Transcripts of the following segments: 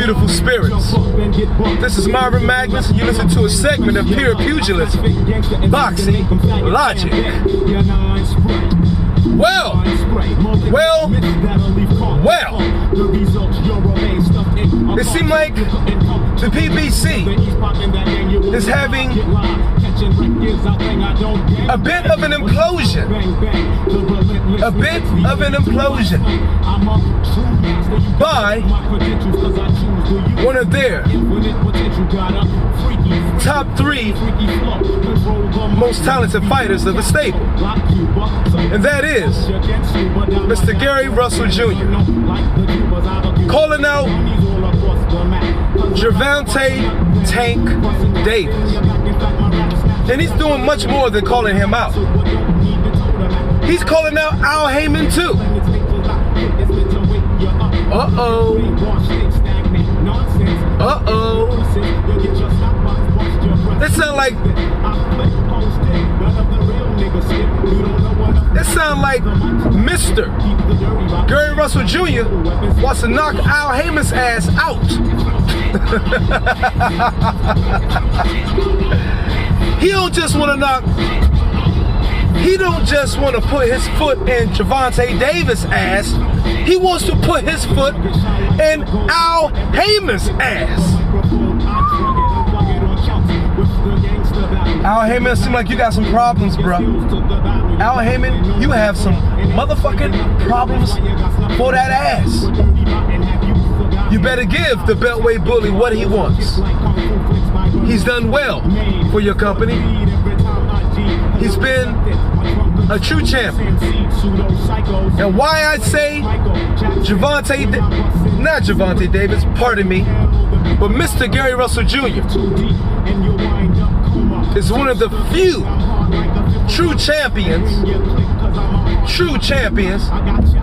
beautiful spirits. This is Marvin Magnus, and you listen to a segment of pure pugilism, boxing, logic. Well. It seemed like the PBC is having a bit of an implosion. By one of their top 3 most talented fighters of the stable. And that is Mr. Gary Russell Jr. calling out Gervonta Tank Davis. And he's doing much more than calling him out. He's calling out Al Haymon too. Uh-oh. That sound like Mr. Gary Russell Jr. wants to knock Al Haymon's ass out. He don't just want to put his foot in Gervonta Davis' ass. He wants to put his foot in Al Haymon's ass. Al Haymon, seem like you got some problems, bro. Al Haymon, you have some motherfucking problems for that ass. You better give the Beltway bully what he wants. He's done well for your company. He's been a true champion. And why I say not Gervonta Davis, pardon me, but Mr. Gary Russell Jr. is one of the few true champions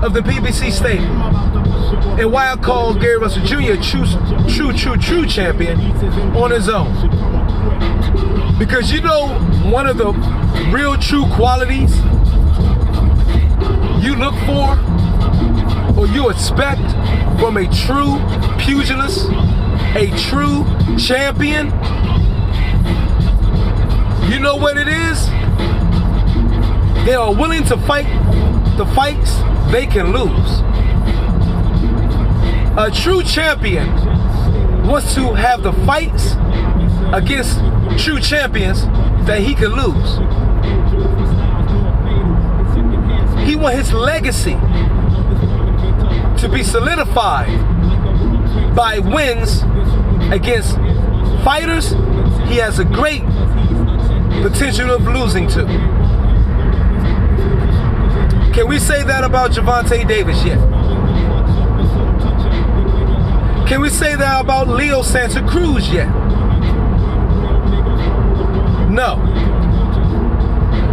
of the PBC stable. And why I call Gary Russell Jr. a true champion on his own. Because you know one of the real true qualities you look for or you expect from a true pugilist, a true champion? You know what it is? They are willing to fight the fights they can lose. A true champion wants to have the fights against true champions that he can lose. He wants his legacy to be solidified by wins against fighters he has a great potential of losing to. Can we say that about Gervonta Davis yet? Can we say that about Leo Santa Cruz yet? No.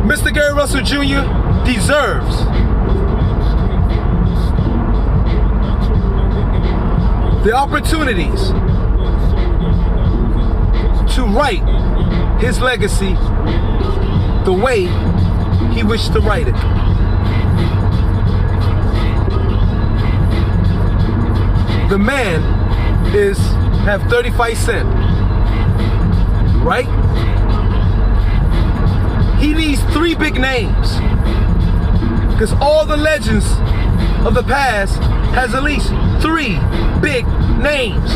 Mr. Gary Russell Jr. deserves the opportunities to write his legacy the way he wished to write it. The man have 35 cents, right? He needs 3 big names, because all the legends of the past has at least 3 big names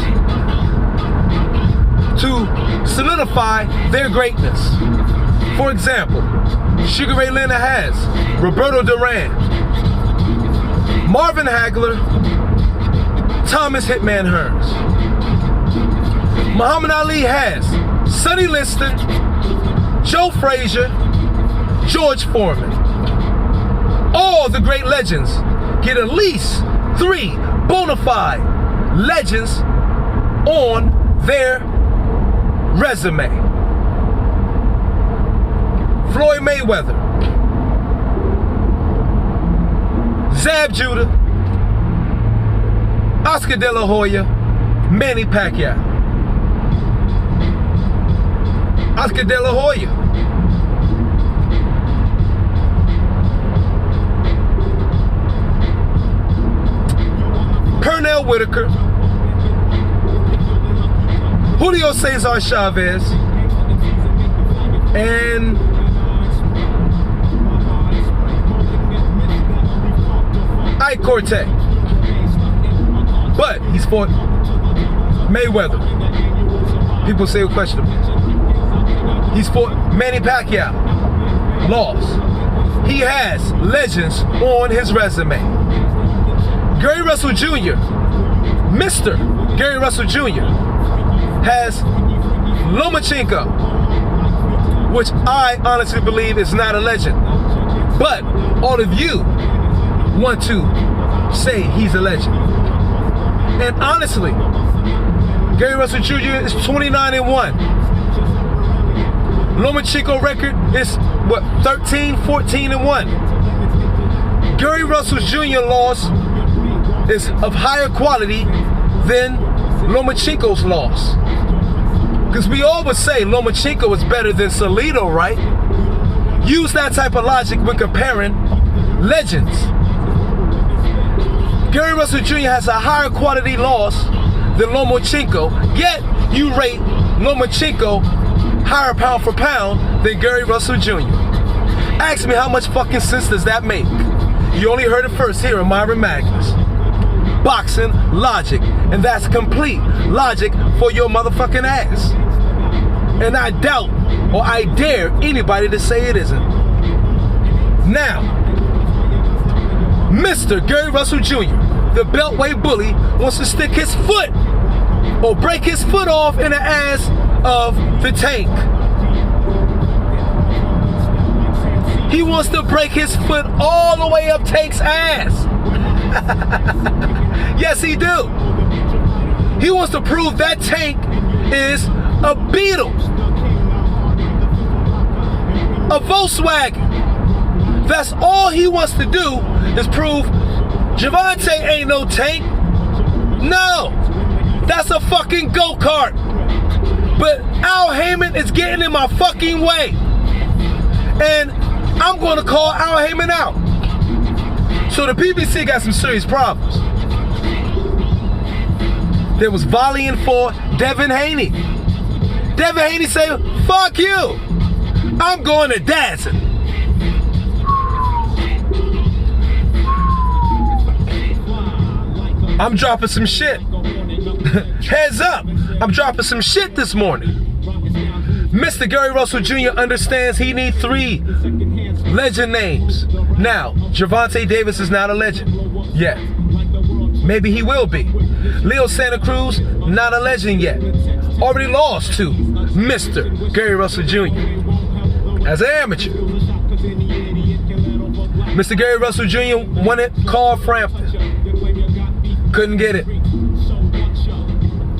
to solidify their greatness. For example, Sugar Ray Leonard has Roberto Duran, Marvin Hagler, Thomas Hitman Hearns. Muhammad Ali has Sonny Liston, Joe Frazier, George Foreman. All the great legends get at least 3 bona fide legends on their resume. Floyd Mayweather, Zab Judah, Oscar De La Hoya, Manny Pacquiao. Oscar De La Hoya. Pernell Whitaker, Julio Cesar Chavez, and Ike Cortez. But he's fought Mayweather. People say questionable. He's fought Manny Pacquiao. Lost. He has legends on his resume. Gary Russell Jr., Mr. Gary Russell Jr. has Lomachenko, which I honestly believe is not a legend. But all of you want to say he's a legend. And honestly, Gary Russell Jr. is 29-1. Lomachenko record is what, 13, 14-1. Gary Russell Jr. loss is of higher quality than Lomachenko's loss. Because we always say Lomachenko is better than Salido, right? Use that type of logic when comparing legends. Gary Russell Jr. has a higher quality loss than Lomachenko, yet you rate Lomachenko higher pound for pound than Gary Russell Jr. Ask me, how much fucking sense does that make? You only heard it first here in Myron Magnus. Boxing logic, and that's complete logic for your motherfucking ass. And I doubt, or I dare anybody to say it isn't. Now, Mr. Gary Russell Jr., the Beltway bully, wants to stick his foot or break his foot off in the ass of the Tank. He wants to break his foot all the way up Tank's ass. Yes, he do. He wants to prove that Tank is a Beetle, a Volkswagen. That's all he wants to do, is prove Gervonta ain't no Tank. No, that's a fucking go-kart. But Al Haymon is getting in my fucking way. And I'm going to call Al Haymon out. So the PBC got some serious problems. There was volleying for Devin Haney. Devin Haney said, fuck you, I'm going to dancing. I'm dropping some shit. Heads up, I'm dropping some shit this morning. Mr. Gary Russell Jr. understands he needs 3 legend names. Now, Gervonta Davis is not a legend yet. Maybe he will be. Leo Santa Cruz, not a legend yet. Already lost to Mr. Gary Russell Jr. as an amateur. Mr. Gary Russell Jr. wanted Carl Frampton. Couldn't get it.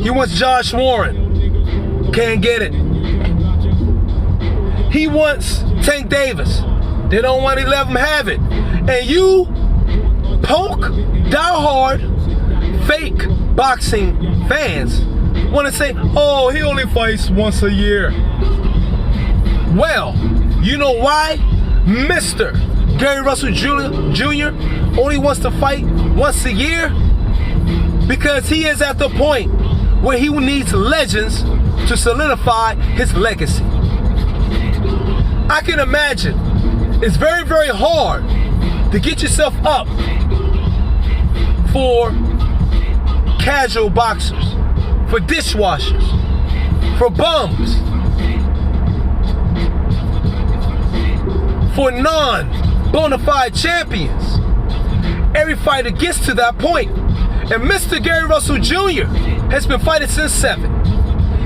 He wants Josh Warren. Can't get it. He wants Tank Davis. They don't want to let him have it. And you punk, diehard, fake boxing fans want to say, oh, he only fights once a year. Well, you know why Mr. Gary Russell Jr. only wants to fight once a year? Because he is at the point where he needs legends to solidify his legacy. I can imagine it's very, very hard to get yourself up for casual boxers, for dishwashers, for bums, for non-bona fide champions. Every fighter gets to that point. And Mr. Gary Russell Jr. has been fighting since 7.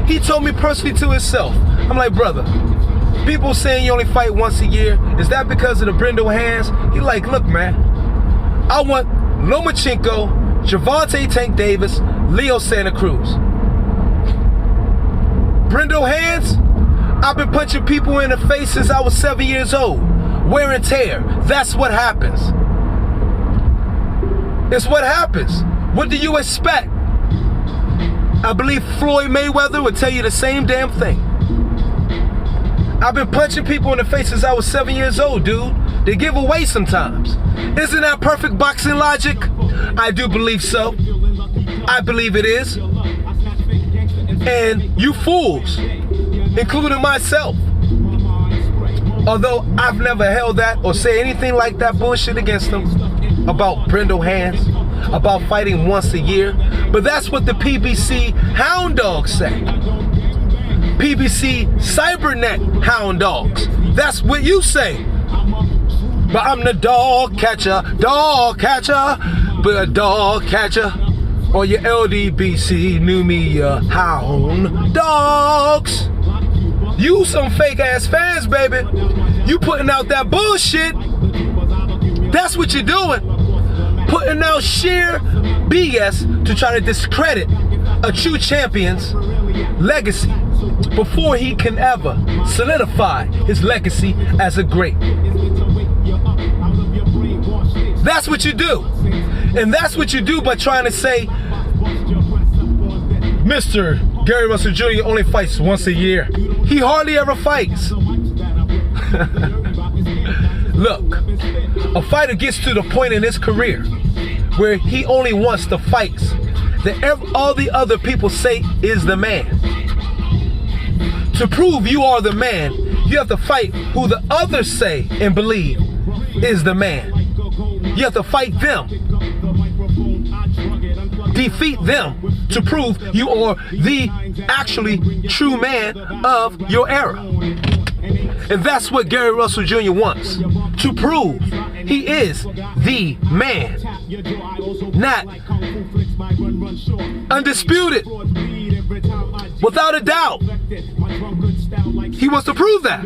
He told me personally to himself, I'm like, brother, people saying you only fight once a year, is that because of the brindle hands? He like, look, man, I want Lomachenko, Gervonta Tank Davis, Leo Santa Cruz. Brindle hands? I've been punching people in the face since I was 7 years old. Wear and tear. That's what happens. It's what happens. What do you expect? I believe Floyd Mayweather would tell you the same damn thing. I've been punching people in the face since I was 7 years old, dude. They give away sometimes. Isn't that perfect boxing logic? I do believe so. I believe it is. and you fools, including myself. Although I've never held that or say anything like that bullshit against them about brindle hands, about fighting once a year. But that's what the PBC hound dogs say. PBC Cybernet hound dogs. That's what you say. But I'm the dog catcher, but a dog catcher. Or your LDBC knew me hound dogs. You some fake ass fans, baby. You putting out that bullshit. That's what you're doing. Putting out sheer BS to try to discredit a true champion's legacy before he can ever solidify his legacy as a great. That's what you do. And that's what you do by trying to say, Mr. Gary Russell Jr. only fights once a year. He hardly ever fights. Look, a fighter gets to the point in his career where he only wants the fights that all the other people say is the man. To prove you are the man, you have to fight who the others say and believe is the man. You have to fight them. Defeat them to prove you are the actually true man of your era. And that's what Gary Russell Jr. wants. To prove he is the man. Not undisputed. Without a doubt. He wants to prove that.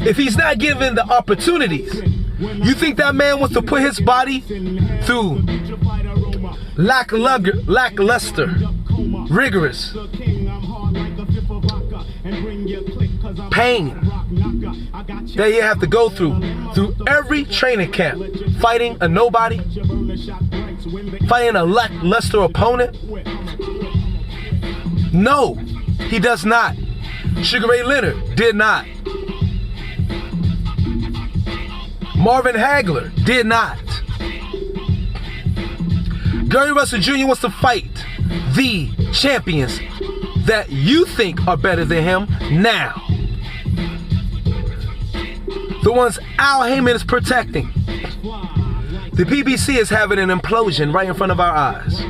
If he's not given the opportunities, you think that man wants to put his body through lackluster, rigorous pain that you have to go through every training camp, fighting a nobody, fighting a lackluster opponent? No, he does not. Sugar Ray Leonard did not. Marvin Hagler did not. Gary Russell Jr. wants to fight the champions that you think are better than him now. The ones Al Haymon is protecting. The PBC is having an implosion right in front of our eyes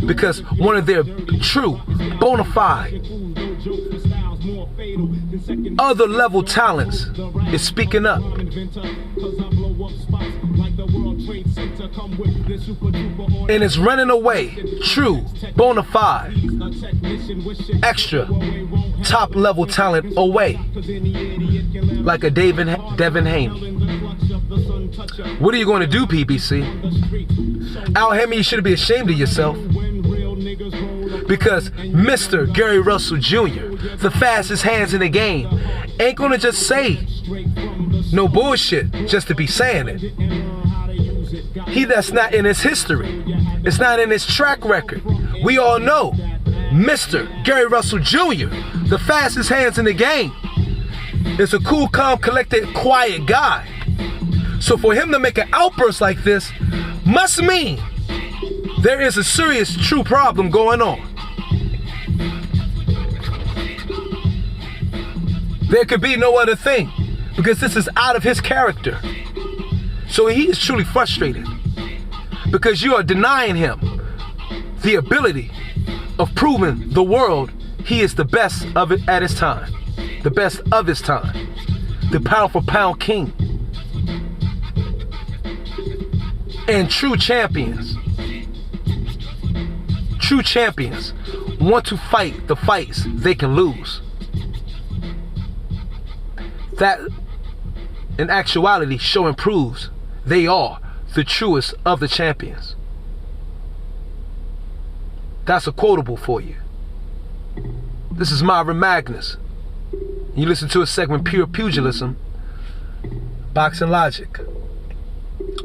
because one of their true, bona fide, other level talents is speaking up. And it's running away, true, bona fide, extra, top level talent away, like a Devin Haymon. What are you going to do, PBC? Al Haymon, you should be ashamed of yourself. Because Mr. Gary Russell Jr., the fastest hands in the game, ain't gonna just say no bullshit just to be saying it. That's not in his history. It's not in his track record. We all know Mr. Gary Russell Jr., the fastest hands in the game, is a cool, calm, collected, quiet guy. So for him to make an outburst like this must mean there is a serious, true problem going on. There could be no other thing, because this is out of his character. So he is truly frustrated because you are denying him the ability of proving the world he is the best of it at his time, the best of his time, the pound for pound king. And true champions want to fight the fights they can lose. That, in actuality, show and proves they are the truest of the champions. That's a quotable for you. This is Myron Magnus. You listen to a segment, Pure Pugilism, Boxing Logic.